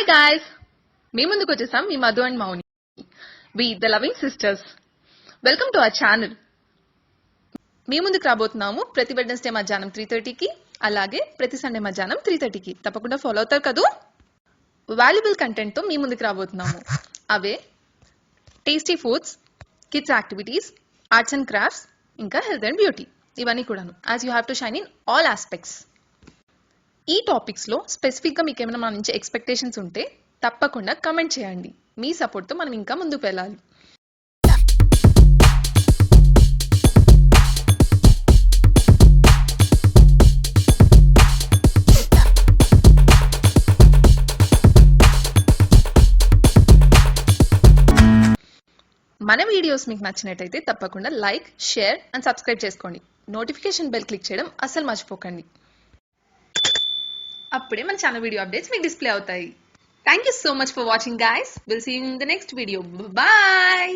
Hi guys, మీ ముందుకు వచ్చేసాం మీ Madhu and Mouni, we the loving sisters. Welcome to our channel. మీ ముందుకు రాబోతున్నాము ప్రతి వెడ్నెస్డే మధ్యాహ్నం 3:30కి, అలాగే ప్రతి సండే మధ్యాహ్నం 3:30కి. తప్పకుండా ఫాలో అవుతారు కదూ. వాల్యుబుల్ కంటెంట్ తో మీ ముందుకు రాబోతున్నాము. అవే tasty foods, kids activities, arts and crafts, ఇంకా హెల్త్ అండ్ బ్యూటీ. ఇవన్నీ కూడాను. As you have to shine in all aspects. ఈ టాపిక్స్ లో స్పెసిఫిక్ గా మీకు ఏమైనా మన నుంచి ఎక్స్పెక్టేషన్స్ ఉంటే తప్పకుండా కమెంట్ చేయండి. మీ సపోర్ట్ తో మనం ఇంకా ముందుకు వెళ్ళాలి. మన వీడియోస్ మీకు నచ్చినట్టయితే తప్పకుండా లైక్, షేర్ అండ్ సబ్స్క్రైబ్ చేసుకోండి. నోటిఫికేషన్ బెల్ క్లిక్ చేయడం అస్సలు మర్చిపోకండి. అప్పుడే మన ఛానల్ వీడియో అప్డేట్స్ మీకు డిస్ప్లే అవుతాయి. Thank you so much for watching guys. Will see you in the next video. Bye.